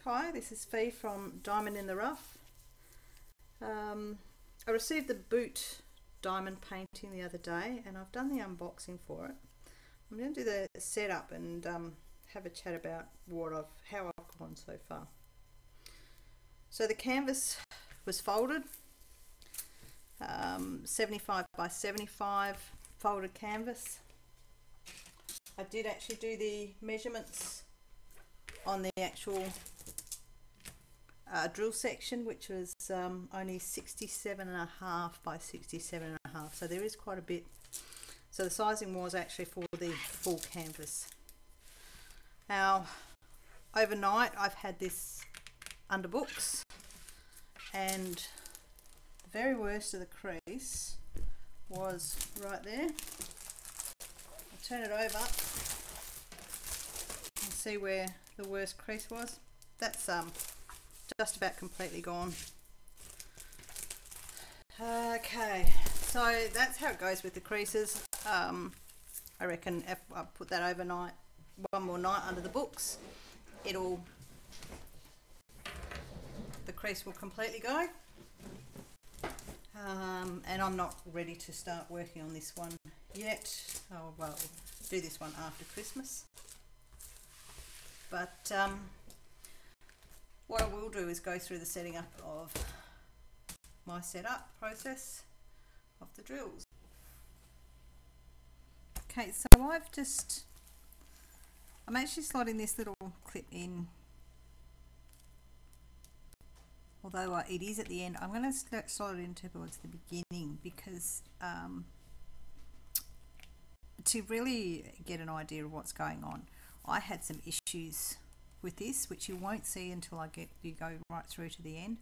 Hi, this is Fee from Diamond in the Rough. I received the boot diamond painting the other day and I've done the unboxing for it. I'm going to do the setup and have a chat about how I've gone so far. So the canvas was folded, 75 by 75 folded canvas. I did actually do the measurements on the actual drill section, which was only 67.5 by 67.5, so there is quite a bit. So the sizing was actually for the full canvas. Now overnight I've had this under books, and the very worst of the crease was right there. I'll turn it over and see where the worst crease was. That's just about completely gone. Okay, so that's how it goes with the creases. I reckon if I put that overnight, one more night under the books, the crease will completely go. And I'm not ready to start working on this one yet. Oh, well, do this one after Christmas. But what I will do is go through the setting up of my setup process of the drills. Okay, so I'm actually slotting this little clip in, although it is at the end. I'm going to slot it in towards the beginning because to really get an idea of what's going on, I had some issues with this, which you won't see until you go right through to the end.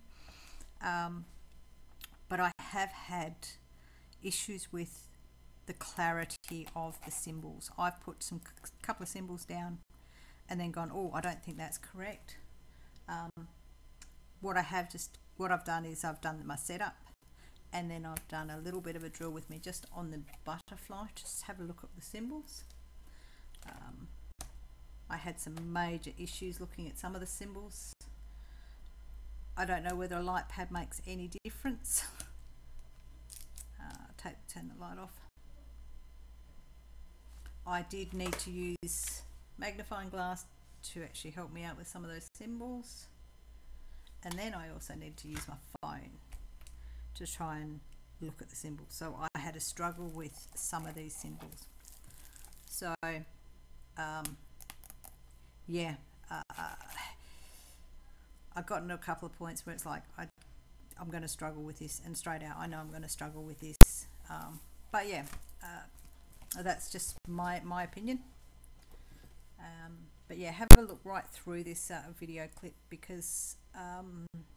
But I have had issues with the clarity of the symbols. I've put a couple of symbols down and then gone, oh, I don't think that's correct. What I've done is I've done my setup, and then I've done a little bit of a drill with me just on the butterfly, just have a look at the symbols. I had some major issues looking at some of the symbols. I don't know whether a light pad makes any difference. Turn the light off. I did need to use magnifying glass to actually help me out with some of those symbols. And then I also need to use my phone to try and look at the symbols. So I had a struggle with some of these symbols. So yeah, I've gotten to a couple of points where it's like I'm going to struggle with this, and straight out I know I'm going to struggle with this. But yeah, that's just my opinion. But yeah, have a look right through this video clip because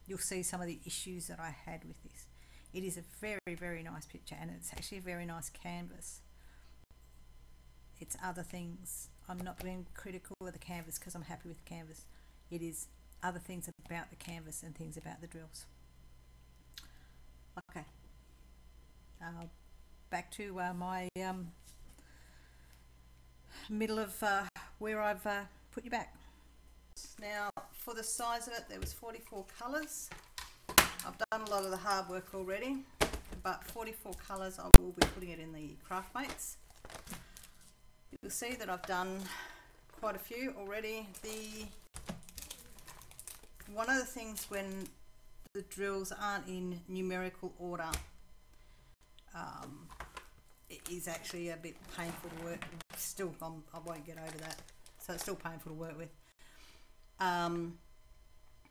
you'll see some of the issues that I had with this. It is a very, very nice picture, and it's actually a very nice canvas. It's other things. I'm not being critical of the canvas because I'm happy with the canvas. It is other things about the canvas and things about the drills. Okay, back to my middle of where I've put you back. Now for the size of it, there was 44 colours. I've done a lot of the hard work already, but 44 colours, I will be putting it in the craft mates. You'll see that I've done quite a few already. One of the things when the drills aren't in numerical order, it is actually a bit painful to work. Still, I won't get over that. So it's still painful to work with.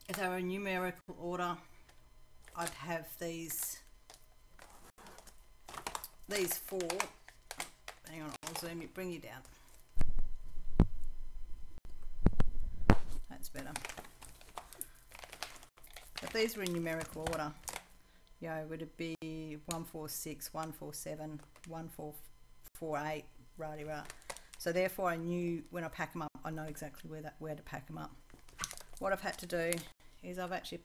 If they were in numerical order, I'd have these four. Hang on, I'll zoom it, bring you down. That's better. If these were in numerical order, would it be 146, 147, 1448, rah-de-rah. So therefore I knew when I pack them up, I know exactly where to pack them up. What I've had to do is I've actually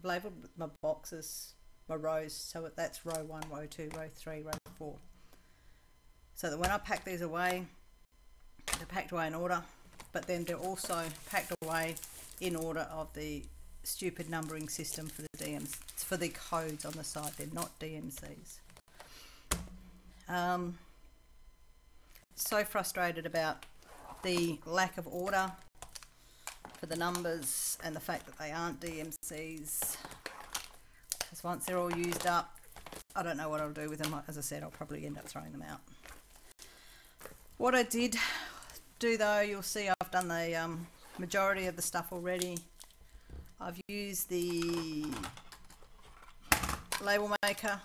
labelled my boxes, my rows, so that's row 1, row 2, row 3, row 4. So that when I pack these away, they're packed away in order. but then they're also packed away in order of the stupid numbering system for the DMs, for the codes on the side. They're not DMCs. So frustrated about the lack of order for the numbers and the fact that they aren't DMCs, because once they're all used up, I don't know what I'll do with them. As I said, I'll probably end up throwing them out. What I did do though, you'll see I've done the majority of the stuff already. I've used the label maker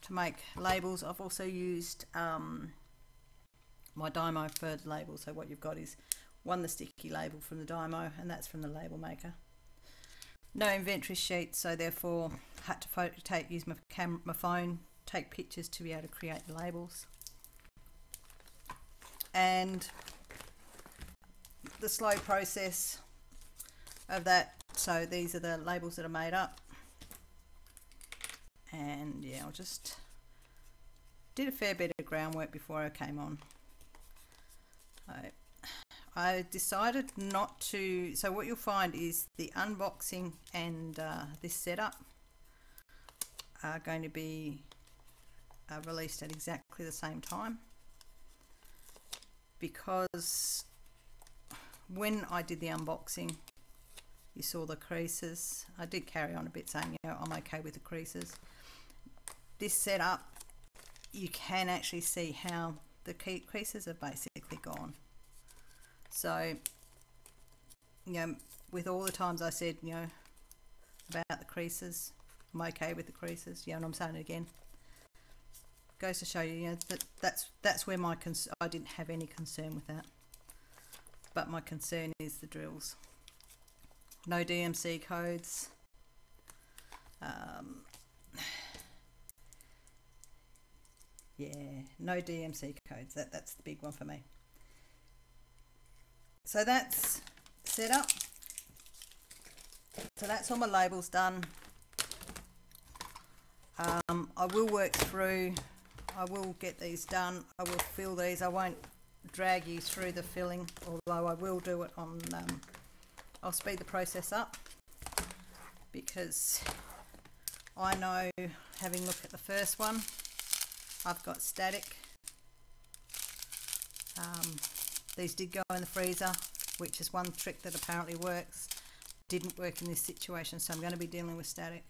to make labels. I've also used my Dymo for the labels. So what you've got is the sticky label from the Dymo, and that's from the label maker. No inventory sheet, so therefore had to use my phone, take pictures to be able to create the labels. And the slow process of that, so these are the labels that are made up. And yeah, I just did a fair bit of groundwork before I came on. I decided not to, so what you'll find is the unboxing and this setup are going to be released at exactly the same time, because when I did the unboxing, you saw the creases. I did carry on a bit saying, you know, I'm okay with the creases. This setup, you can actually see how the creases are basically gone. So, you know, with all the times I said, you know, about the creases, I'm okay with the creases, you know, and I'm saying it again. Goes to show you, you know, that's where I didn't have any concern with that. But my concern is the drills. No DMC codes. Yeah, no DMC codes. That's the big one for me. So that's set up. So that's all my labels done. I will work through, I will get these done. I will fill these. I won't drag you through the filling, although I will do it on, I'll speed the process up, because I know, having looked at the first one, I've got static. These did go in the freezer, which is one trick that apparently works. Didn't work in this situation, so I'm going to be dealing with static.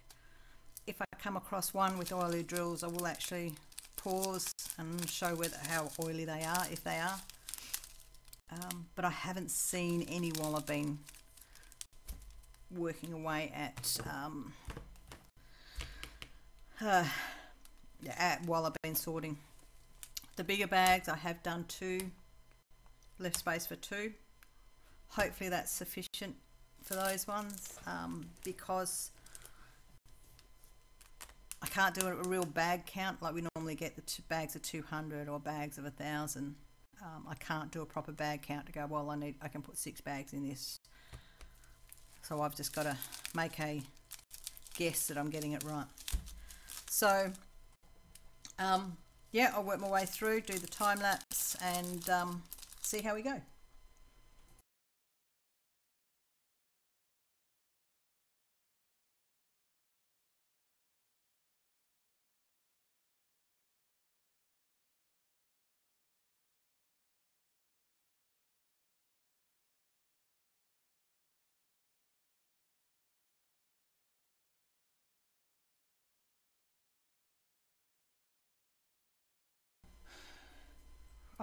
If I come across one with oily drills, I will actually pause and show how oily they are, if they are. But I haven't seen any while I've been working away while I've been sorting. The bigger bags, I have done 2, left space for 2. Hopefully that's sufficient for those ones, because I can't do a real bag count like we normally get, the bags of 200 or bags of 1,000. I can't do a proper bag count to go, well, I can put 6 bags in this. So I've just got to make a guess that I'm getting it right. So yeah, I'll work my way through, do the time lapse, and see how we go.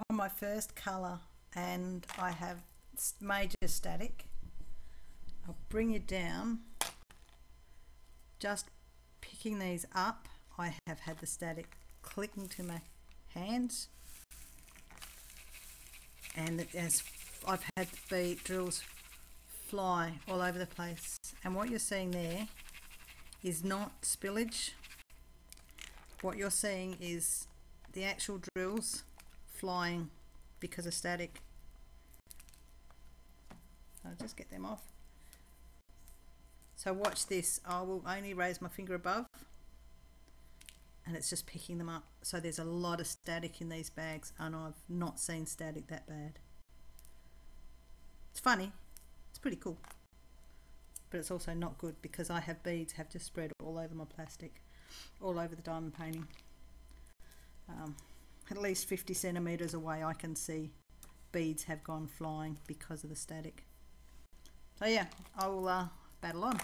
On my first colour, and I have major static, I'll bring it down. Just picking these up, I have had the static clicking to my hands, and as I've had the drills fly all over the place. And what you're seeing there is not spillage. What you're seeing is the actual drills flying because of static. I'll just get them off. So watch this. I will only raise my finger above, and it's just picking them up. So there's a lot of static in these bags, and I've not seen static that bad. It's funny, it's pretty cool, but it's also not good because I have beads have just spread all over my plastic, all over the diamond painting. At least 50 centimeters away I can see beads have gone flying because of the static. So yeah, I will battle on.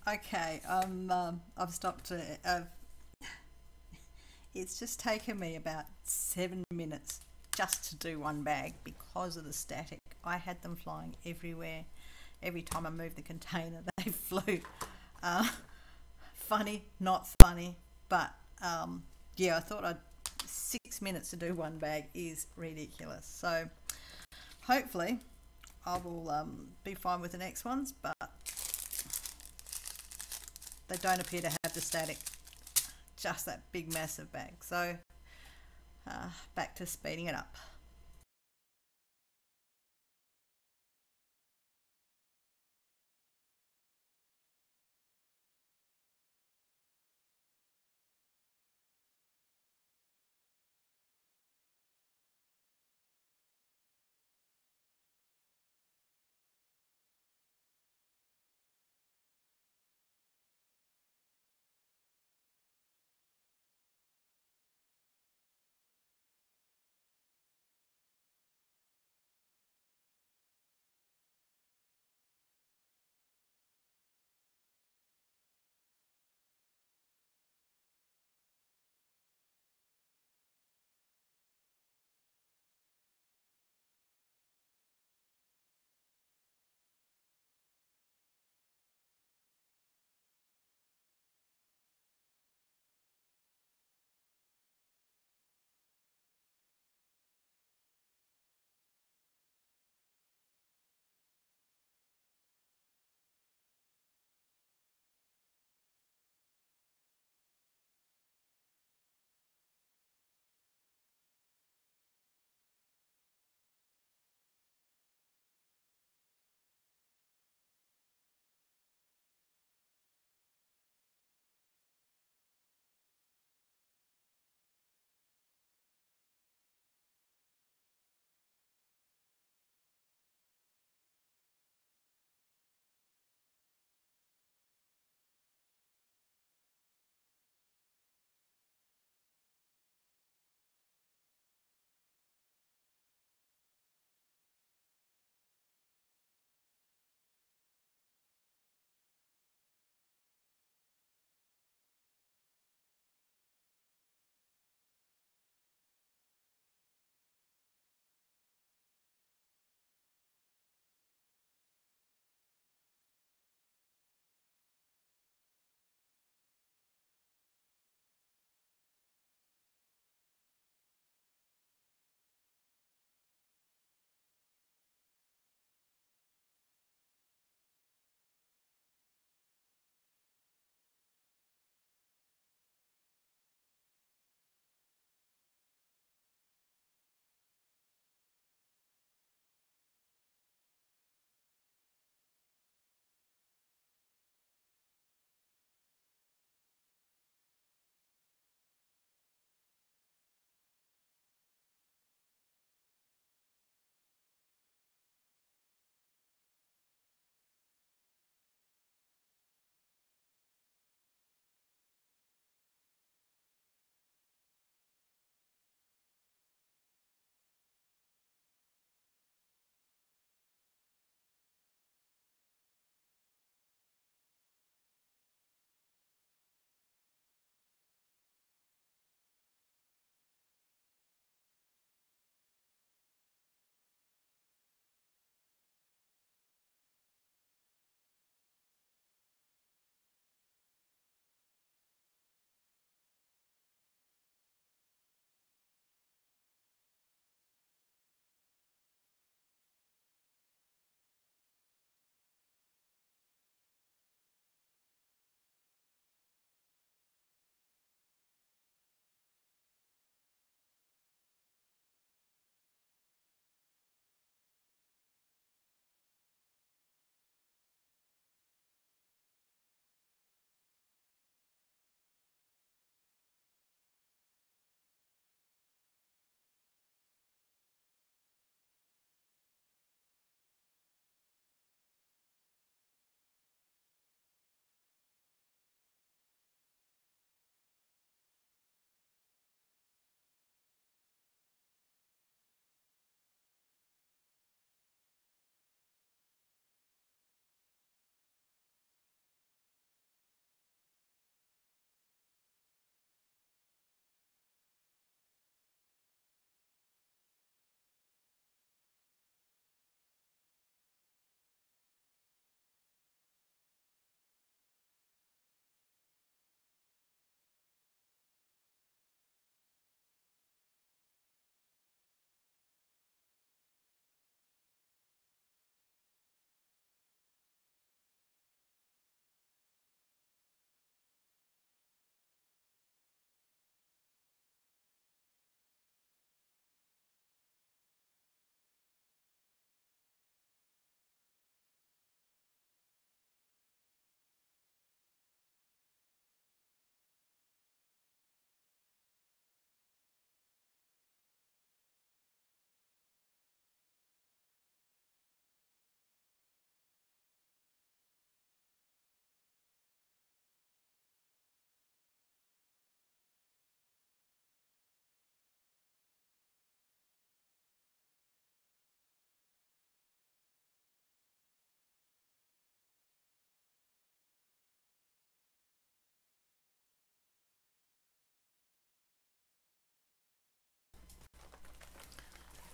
Okay, I've stopped. It's just taken me about 7 minutes just to do one bag because of the static. I had them flying everywhere. Every time I moved the container, they flew. Uh, funny, not funny, but yeah, I thought 6 minutes to do one bag is ridiculous. So hopefully I will be fine with the next ones, but they don't appear to have the static, just that big massive bag. So back to speeding it up.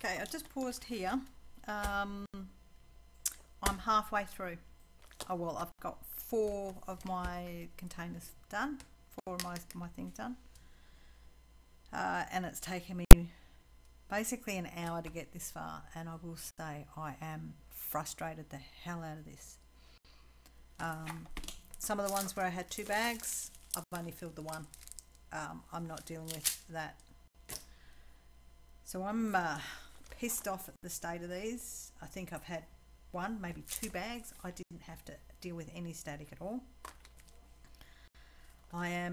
Okay, I just paused here. I'm halfway through. Oh well, I've got 4 of my containers done, 4 of my things done, and it's taken me basically an hour to get this far, and I will say I am frustrated the hell out of this. Some of the ones where I had 2 bags, I've only filled the 1. I'm not dealing with that. So I'm pissed off at the state of these. I think I've had 1, maybe 2 bags. I didn't have to deal with any static at all. I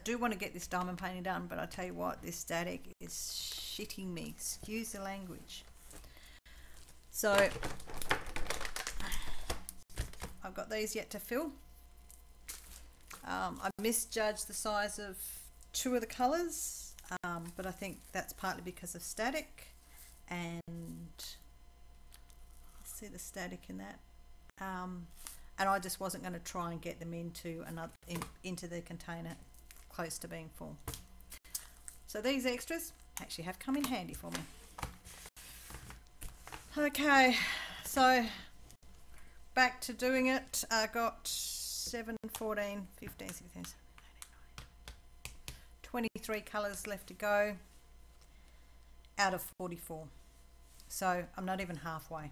do want to get this diamond painting done, but I tell you what, this static is shitting me. Excuse the language. So I've got these yet to fill. I misjudged the size of 2 of the colours, but I think that's partly because of static, and I see the static in that. And I just wasn't going to try and get them into the container close to being full. So these extras actually have come in handy for me. Okay, so back to doing it. I got 7, 14, 15, 16, 17, 18, 19, 23 colours left to go out of 44. So I'm not even halfway.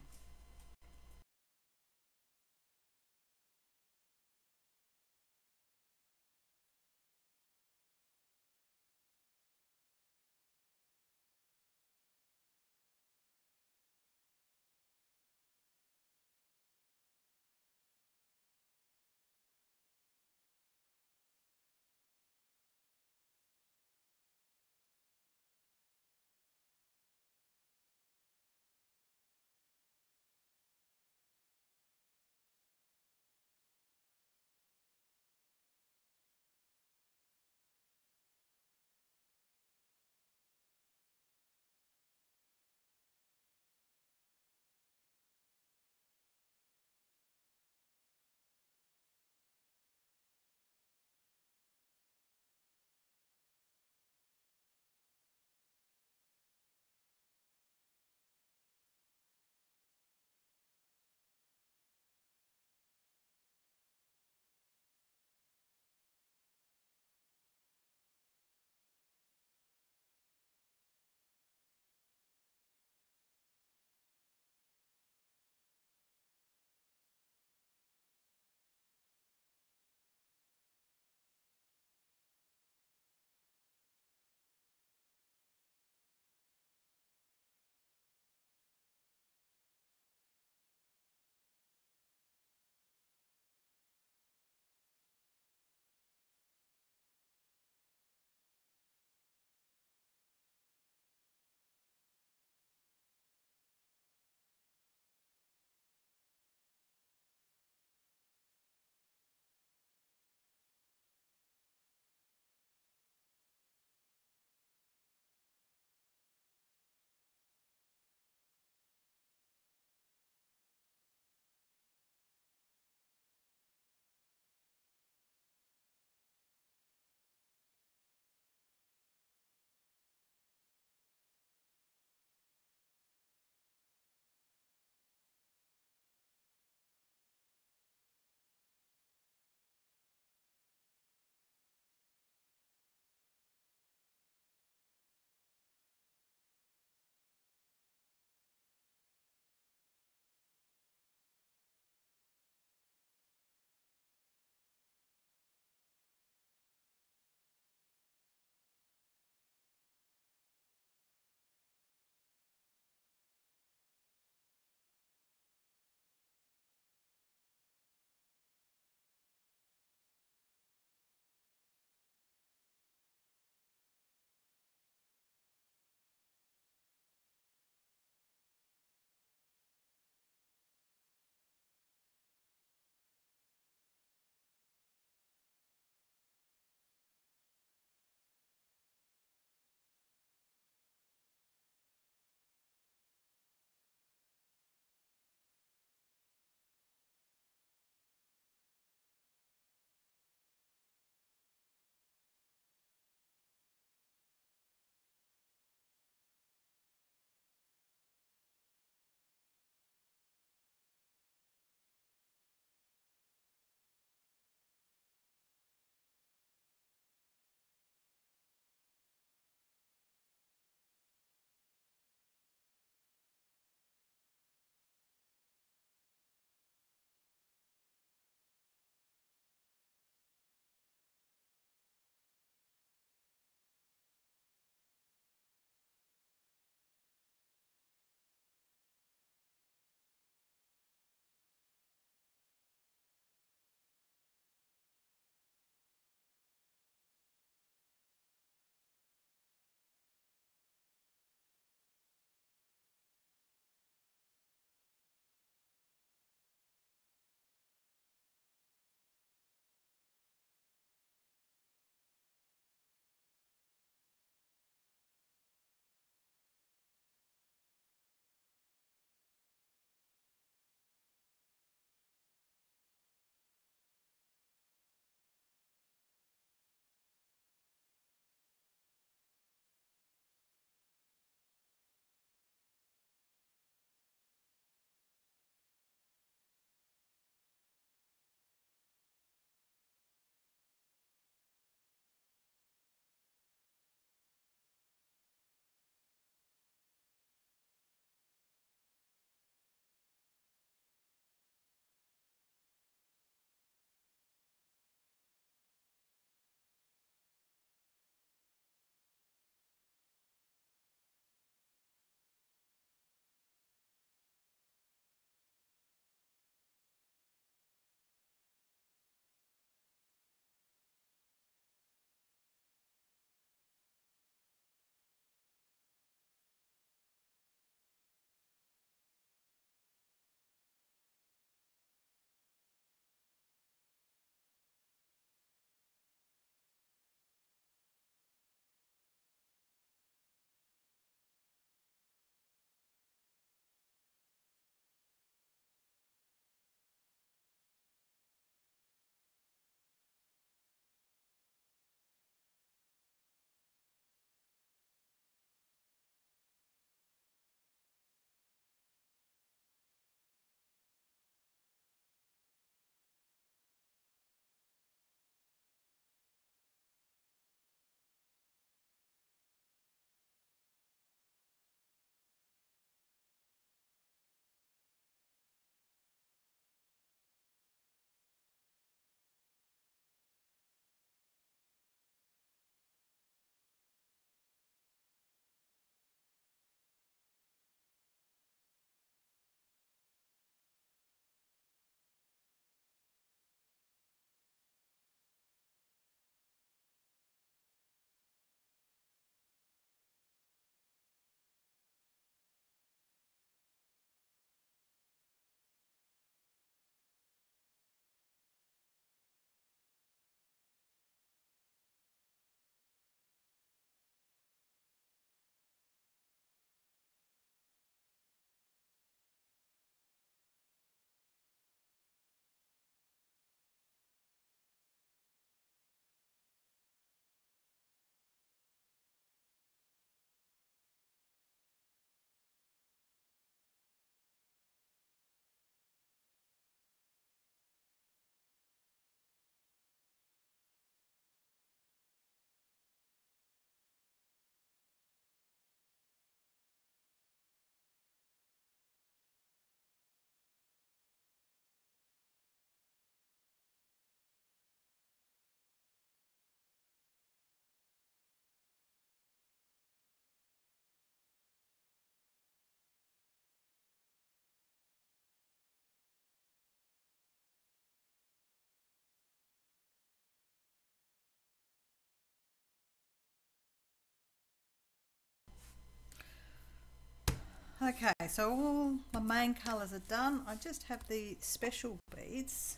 Okay, so all my main colours are done. I just have the special beads.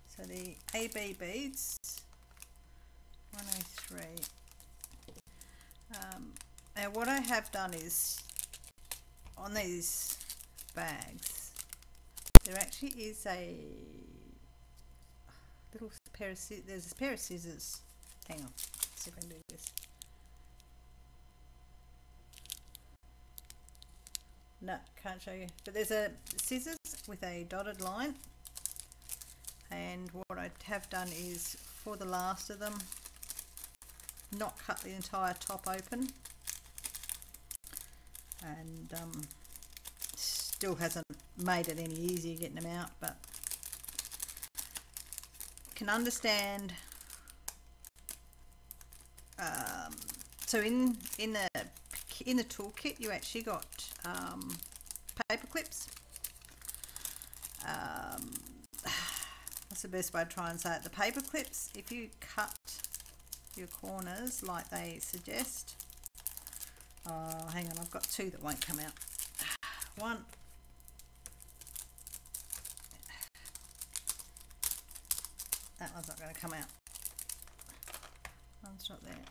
So the AB beads, 103. Now what I have done is, on these bags, there actually is a little pair of scissors. There's a pair of scissors. Hang on, let's see if I can do this. No, can't show you. But there's a scissors with a dotted line, and what I have done is, for the last of them, not cut the entire top open, and still hasn't made it any easier getting them out, but can understand. So in the toolkit you actually got paper clips. That's the best way to try and say it. The paper clips, if you cut your corners like they suggest, hang on, I've got two that won't come out. One, that one's not going to come out. One's not there.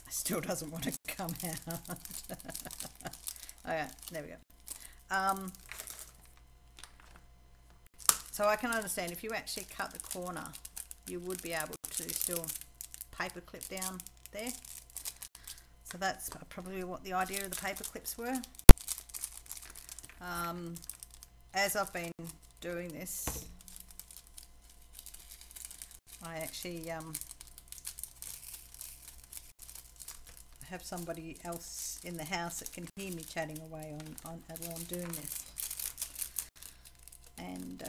Still doesn't want to come out. Okay, there we go. So I can understand if you actually cut the corner, you would be able to still paper clip down there. So that's probably what the idea of the paper clips were. As I've been doing this, I actually have somebody else in the house that can hear me chatting away on while I'm doing this, and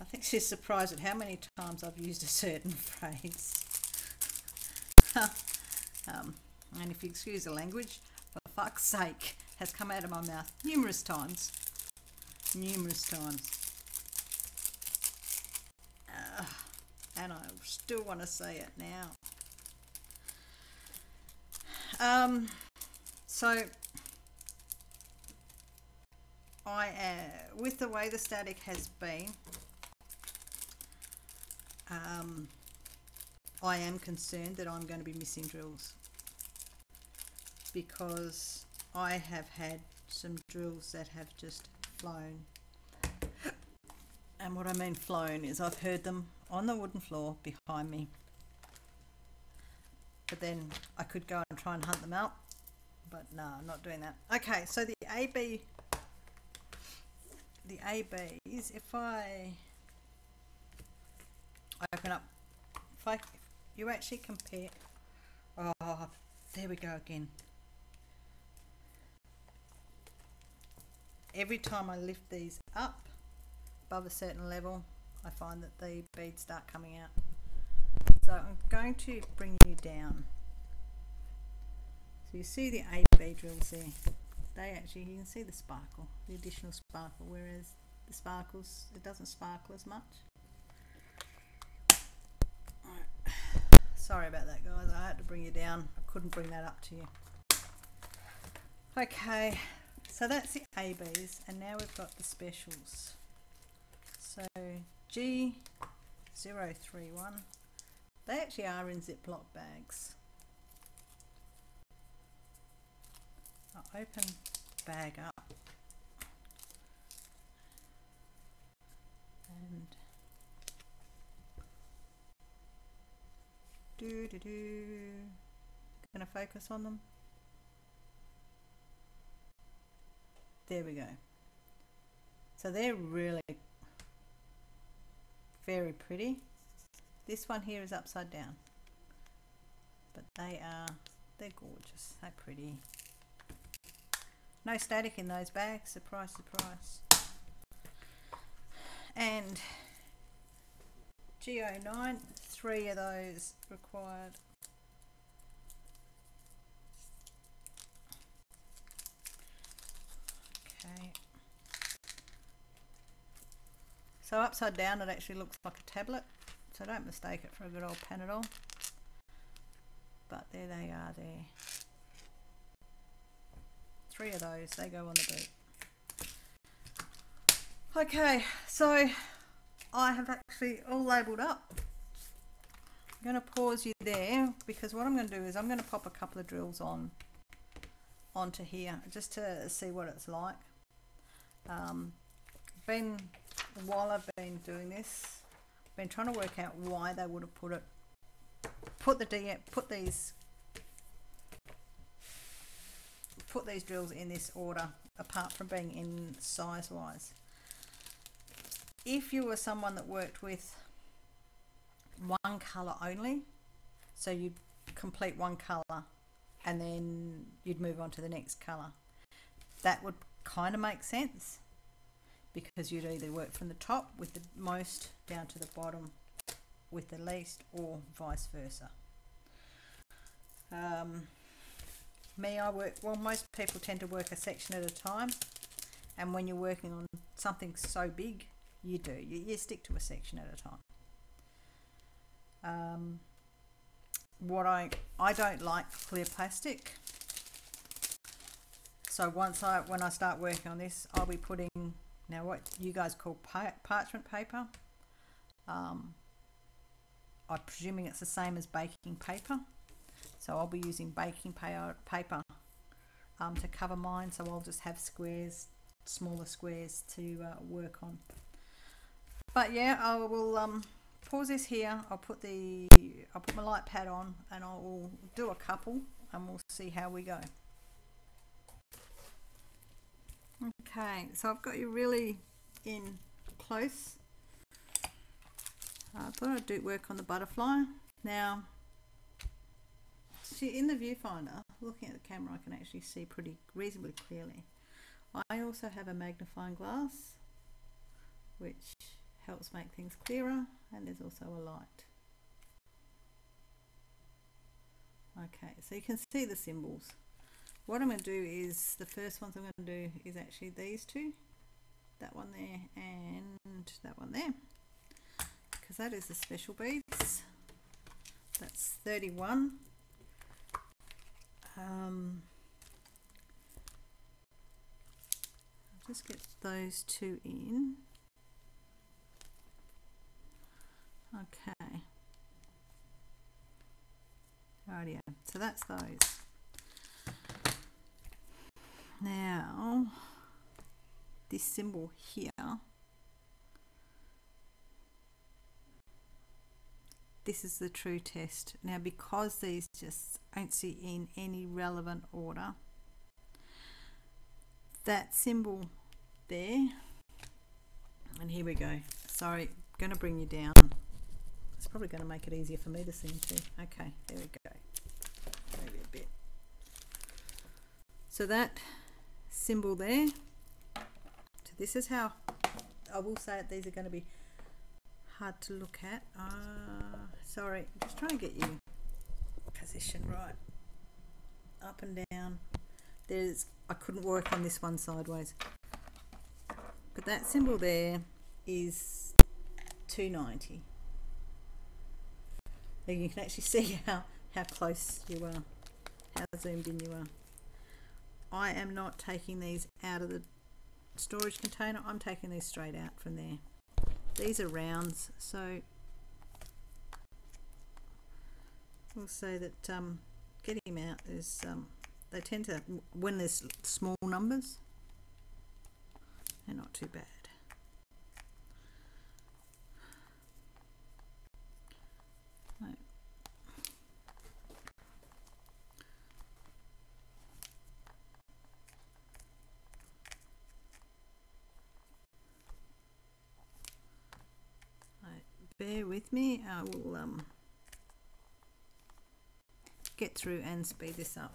I think she's surprised at how many times I've used a certain phrase. And if you excuse the language, for fuck's sake, has come out of my mouth numerous times. And I still want to say it now. So with the way the static has been, I am concerned that I'm going to be missing drills, because I have had some drills that have just flown. And what I mean flown is I've heard them on the wooden floor behind me, but then I could go and try and hunt them out, but no, I'm not doing that. Okay, so the ABs, if I open up, if you actually compare, oh, there we go again. Every time I lift these up above a certain level, I find that the beads start coming out. So I'm going to bring you down. So you see the AB drills there. They actually, you can see the sparkle, the additional sparkle, whereas the sparkles, it doesn't sparkle as much. Right. Sorry about that, guys. I had to bring you down. I couldn't bring that up to you. Okay, so that's the ABs, and now we've got the specials. So G031, they actually are in Ziploc bags. I'll open the bag up and gonna focus on them. There we go. So they're really very pretty. This one here is upside down, but they're gorgeous. They're pretty. No static in those bags, surprise, surprise. And G09, 3 of those required. Okay. So upside down it actually looks like a tablet so don't mistake it for a good old Panadol. But there they are there. 3 of those, they go on the boot. Okay, so I have actually all labelled up. I'm going to pause you there because what I'm going to do is I'm going to pop a couple of drills onto here just to see what it's like. While I've been doing this, I've been trying to work out why they would have put these drills in this order, apart from being in size wise. If you were someone that worked with one colour only, so you'd complete one colour and then you'd move on to the next colour, that would kind of make sense, because you'd either work from the top with the most down to the bottom with the least, or vice versa. Most people tend to work a section at a time, and when you're working on something so big, you stick to a section at a time. I don't like clear plastic, so when I start working on this, I'll be putting now what you guys call parchment paper. I'm presuming it's the same as baking paper, so I'll be using baking paper to cover mine, so I'll just have squares, smaller squares to work on. But yeah, I will pause this here. I'll put my light pad on and I'll do a couple and we'll see how we go. Okay, so I've got you really in close. I thought I'd do work on the butterfly. Now, see, in the viewfinder, looking at the camera, I can actually see pretty reasonably clearly. I also have a magnifying glass, which helps make things clearer, and there's also a light. Okay, so you can see the symbols. What I'm going to do is, the first ones I'm going to do is actually these two, that one there and that one there, because that is the special beads. That's 31. I'll just get those two in. Okay. Rightio. So that's those. Now, this symbol here, this is the true test. Now, because these just aren't in any relevant order, that symbol there, and here we go. Sorry, going to bring you down. It's probably going to make it easier for me to see too. Okay, there we go. Maybe a bit. So that symbol there, so this is how I will say it. These are going to be hard to look at. Sorry, just trying to get you position right, up and down. I couldn't work on this one sideways, but that symbol there is 290. There you can actually see how close you are, how zoomed in you are. I am not taking these out of the storage container. I'm taking these straight out from there. These are rounds, so we'll say that getting them out is they tend to, when there's small numbers, they're not too bad. Right. Bear with me, I will get through and speed this up.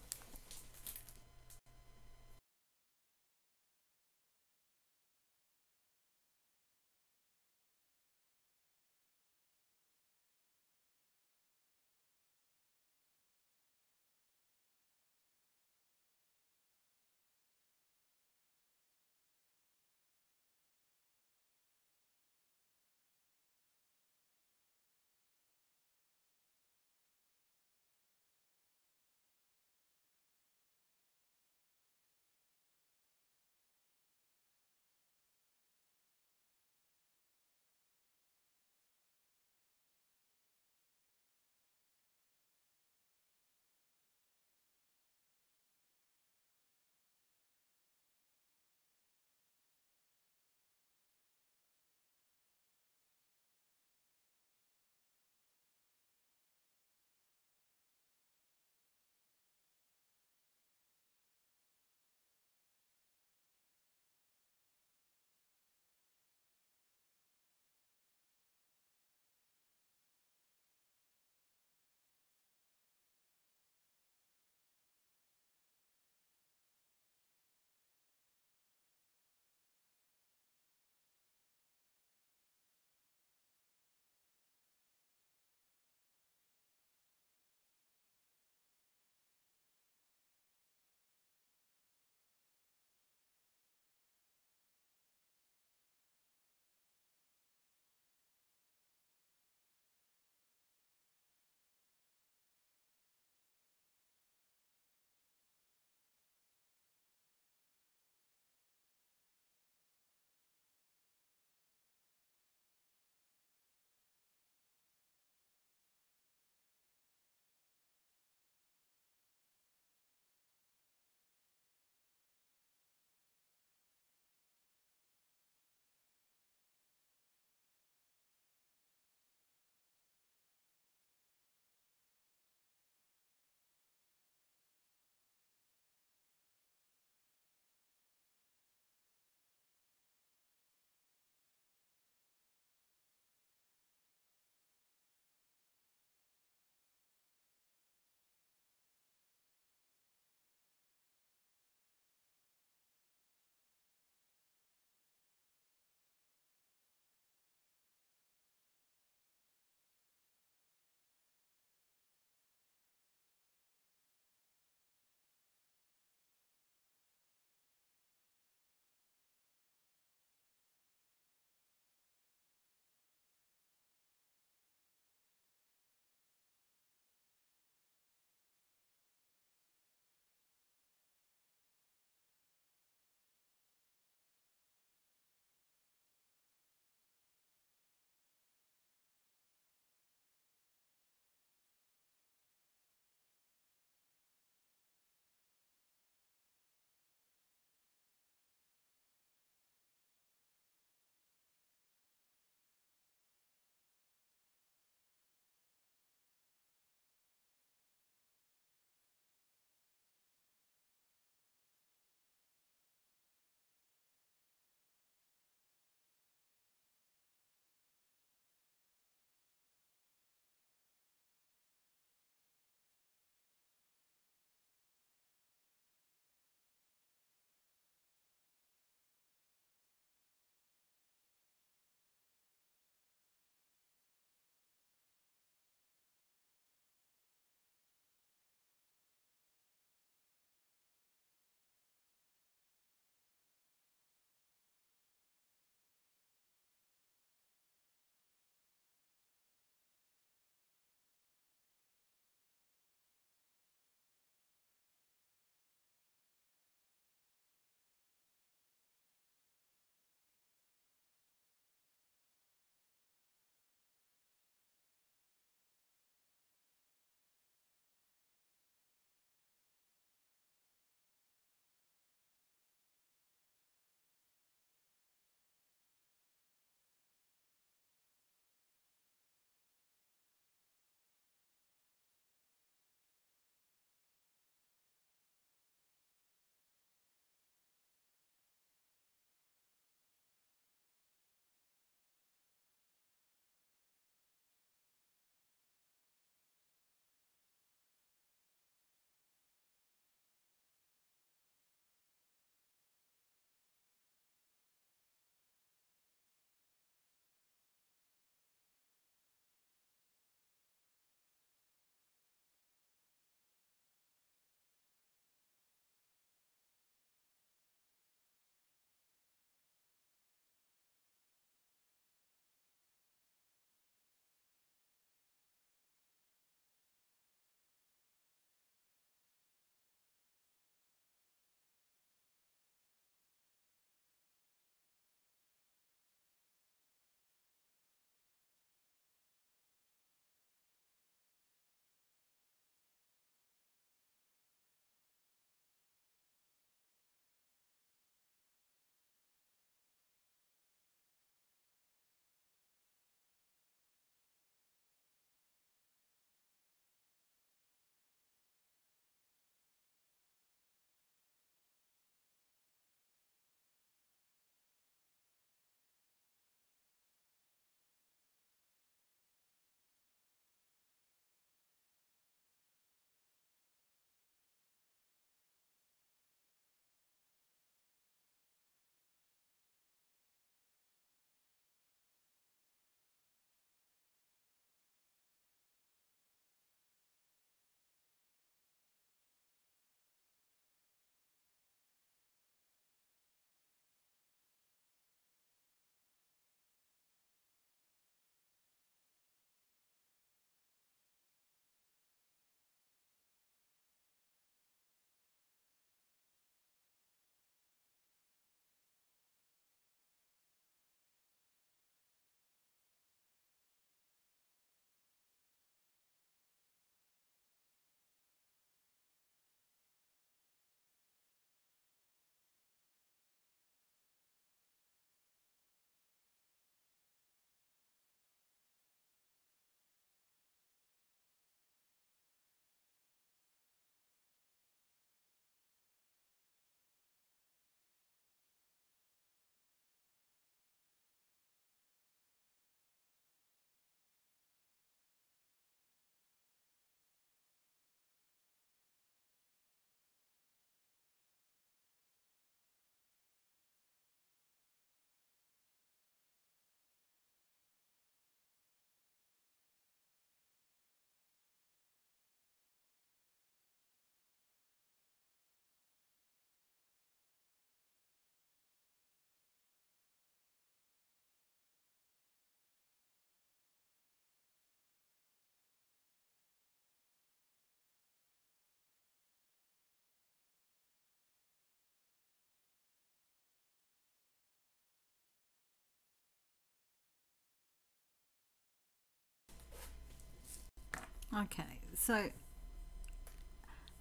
Okay, so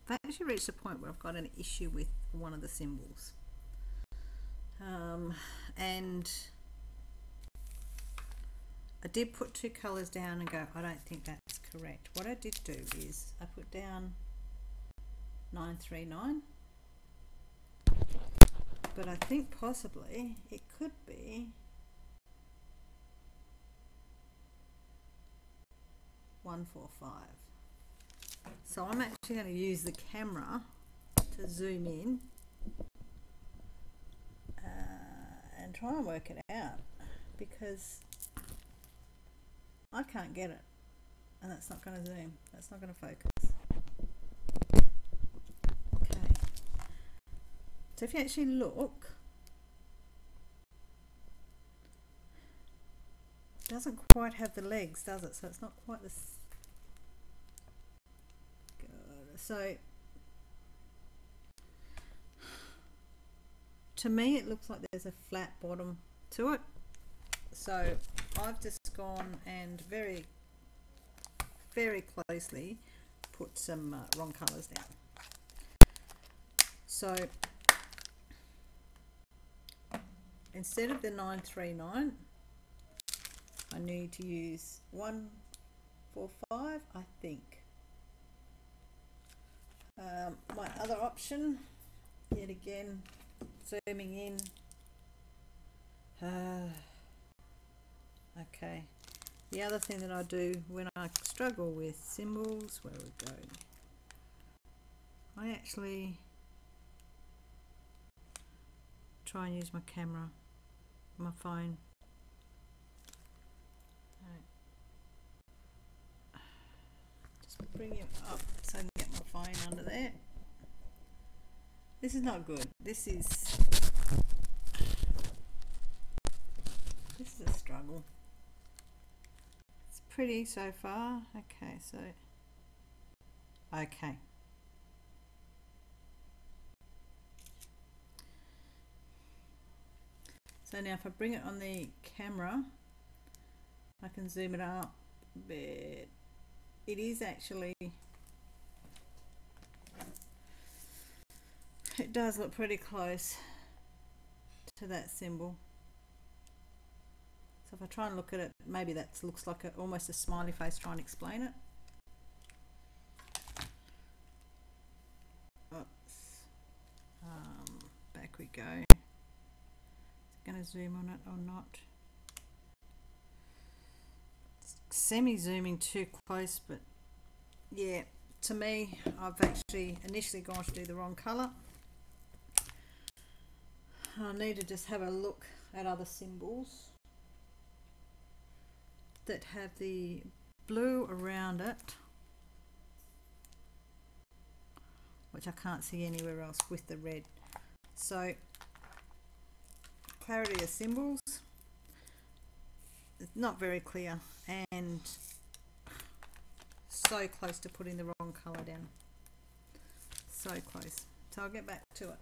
I've actually reached a point where I've got an issue with one of the symbols. And I did put two colours down and go, I don't think that's correct. What I did do is I put down 939, but I think possibly it could be 145. So I'm actually going to use the camera to zoom in and try and work it out, because I can't get it, and that's not going to zoom, that's not going to focus. Okay, so if you actually look, it doesn't quite have the legs, does it? So it's not quite the so to me it looks like there's a flat bottom to it. So I've just gone and very closely put some wrong colours down. So instead of the 939, I need to use 145, I think. My other option, yet again, zooming in. Okay. The other thing that I do when I struggle with symbols, where we go, I actually try and use my camera, my phone. Just bring it up so I can get my phone under there. This is not good. This is a struggle. It's pretty so far. Okay, so okay. So now if I bring it on the camera, I can zoom it up a bit. It is actually, it does look pretty close to that symbol. So if I try and look at it, maybe that looks like almost a smiley face trying to explain it. Oops. Back we go. Is it going to zoom on it or not? Semi-zooming too close, but yeah, to me, I've actually initially gone to do the wrong colour. I need to just have a look at other symbols that have the blue around it, which I can't see anywhere else with the red. So clarity of symbols, it's not very clear, and so close to putting the wrong colour down. So close. So I'll get back to it.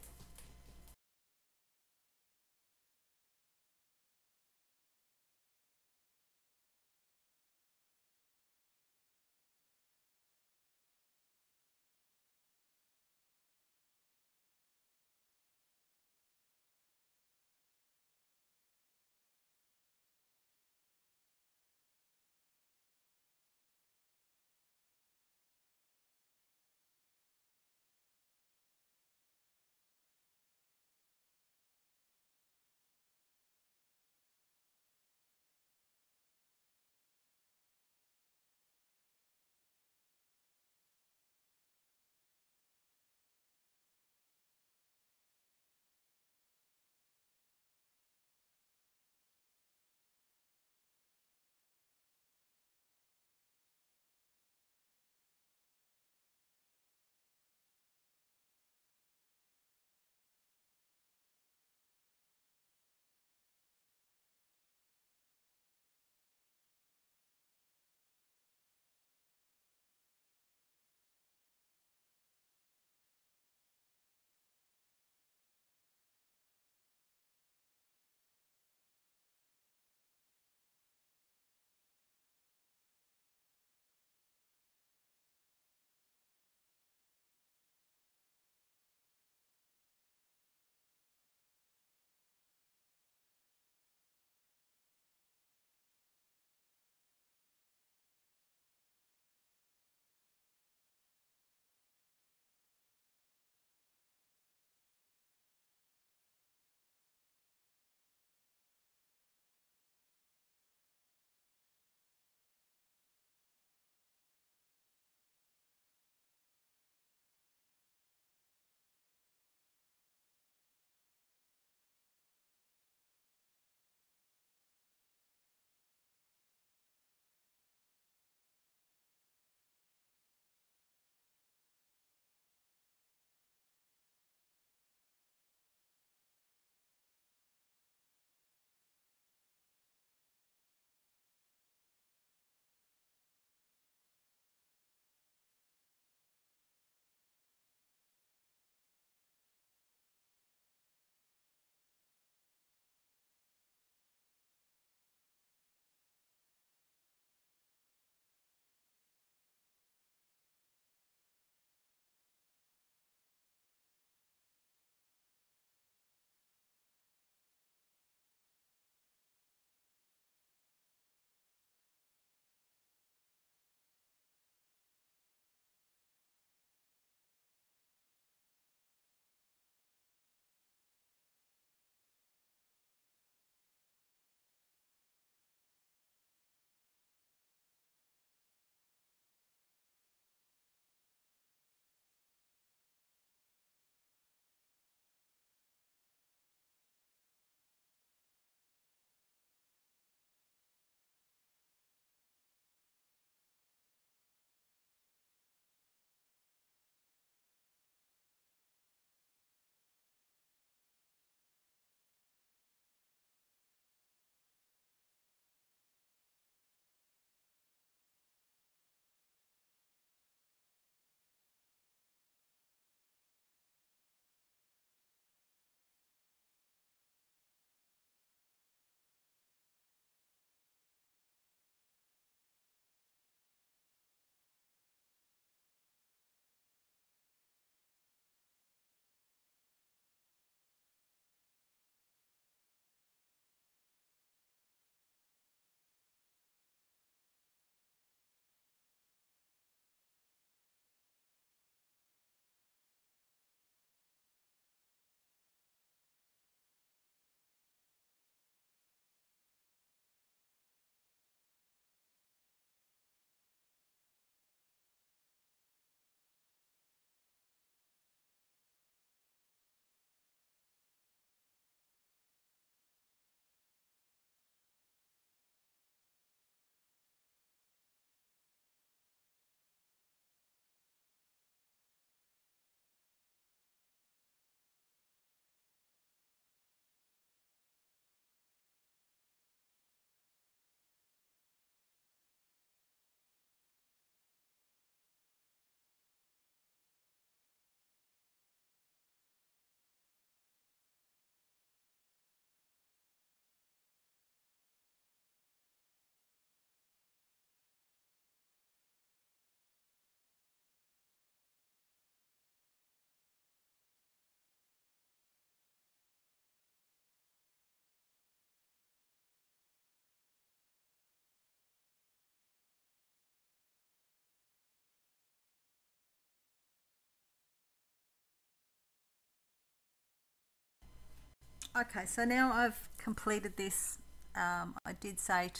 Okay, so now I've completed this. I did say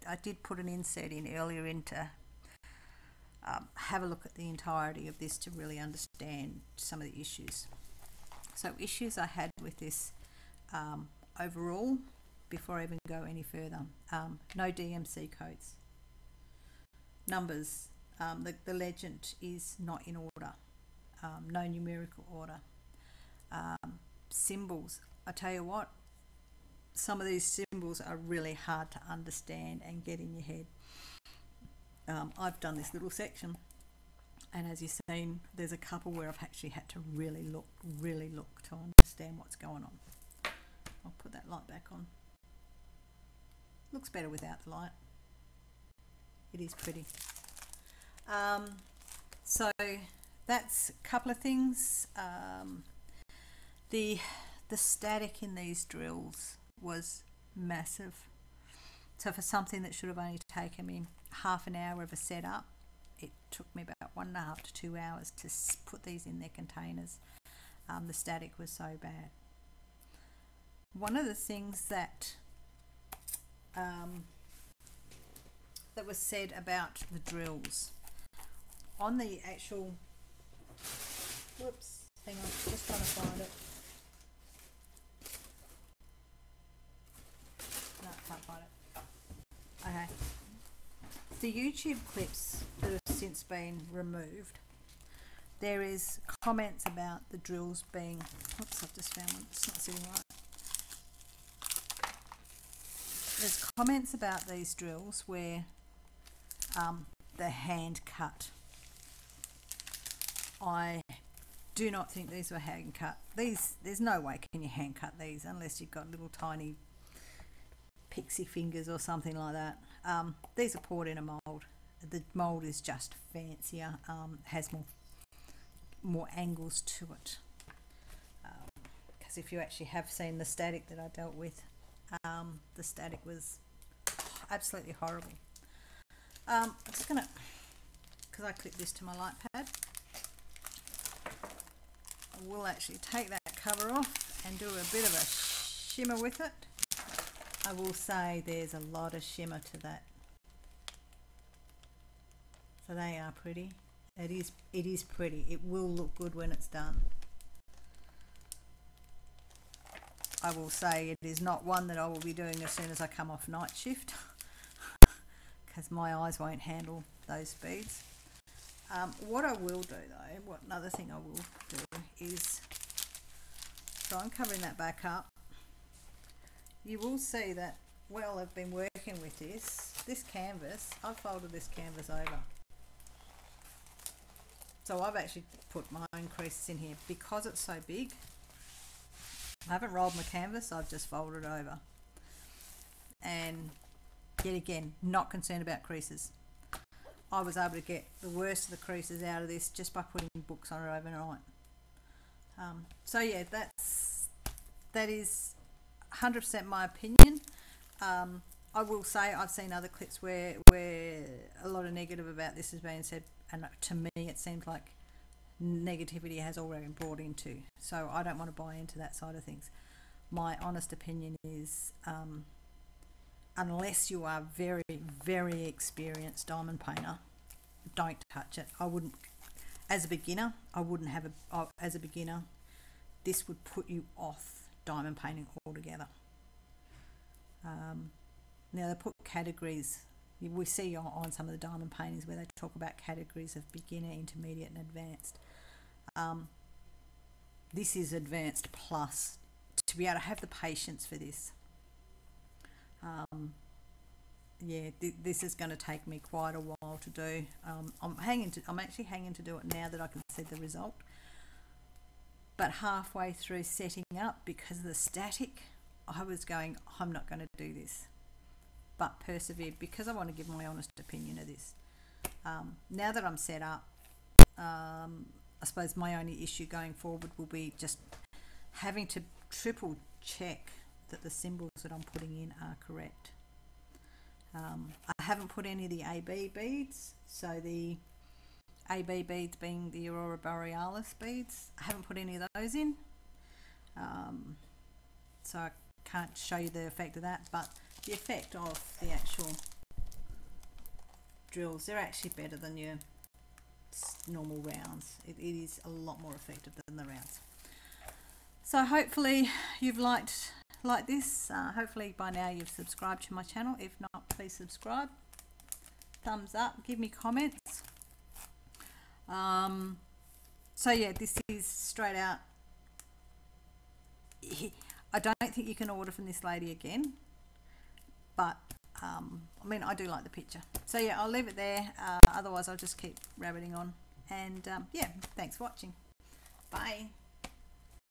I did put an insert in earlier into have a look at the entirety of this to really understand some of the issues. So issues I had with this overall, before I even go any further, no DMC codes. Numbers, the legend is not in order, no numerical order. Symbols, I tell you what, some of these symbols are really hard to understand and get in your head. I've done this little section, and as you've seen, there's a couple where I've actually had to really look to understand what's going on. I'll put that light back on. Looks better without the light. It is pretty. So that's a couple of things. The static in these drills was massive. So for something that should have only taken me half an hour of a setup, it took me about 1.5 to 2 hours to put these in their containers. The static was so bad. One of the things that that was said about the drills on the actual, whoops, hang on, just trying to find it. No, can't find it. Okay. The YouTube clips that have since been removed, there is comments about the drills being, oops, I've just found one, it's not sitting right. There's comments about these drills where they're hand cut. I do not think these were hand cut. There's no way can you hand cut these unless you've got little tiny pixie fingers or something like that. These are poured in a mould. The mould is just fancier, has more angles to it. Because if you actually have seen the static that I dealt with, the static was absolutely horrible. I'm just gonna, because I clipped this to my light pad, I will actually take that cover off and do a bit of a shimmer with it. I will say there's a lot of shimmer to that. So they are pretty. It is pretty. It will look good when it's done. I will say it is not one that I will be doing as soon as I come off night shift, because my eyes won't handle those speeds. What I will do though, another thing I will do is, so I'm covering that back up. You will see that while I've been working with this canvas, I've folded this canvas over. So I've actually put my own creases in here because it's so big. I haven't rolled my canvas, I've just folded it over. And yet again, not concerned about creases. I was able to get the worst of the creases out of this just by putting books on it overnight. So yeah, that is 100% my opinion. I will say I've seen other clips where a lot of negative about this has been said, and to me it seems like negativity has already been brought into, so I don't want to buy into that side of things. My honest opinion is unless you are very, very experienced diamond painter, don't touch it. I wouldn't, as a beginner, as a beginner, this would put you off diamond painting altogether. Now they put categories, we see on some of the diamond paintings where they talk about categories of beginner, intermediate and advanced. This is advanced plus, to be able to have the patience for this. Yeah, this is going to take me quite a while to do. I'm actually hanging to do it now that I can see the result. But halfway through setting up, because of the static, I was going, I'm not going to do this. But persevered because I want to give my honest opinion of this. Now that I'm set up, I suppose my only issue going forward will be just having to triple check that the symbols that I'm putting in are correct. I haven't put any of the AB beads, so the AB beads being the Aurora Borealis beads, I haven't put any of those in. so I can't show you the effect of that, but the effect of the actual drills, they're actually better than your normal rounds. It is a lot more effective than the rounds. So hopefully you've liked this. Hopefully by now you've subscribed to my channel. If not, please subscribe, thumbs up, give me comments. So yeah, this is straight out. I don't think you can order from this lady again, but I mean, I do like the picture. So yeah, I'll leave it there. Otherwise I'll just keep rabbiting on, and yeah, thanks for watching. Bye.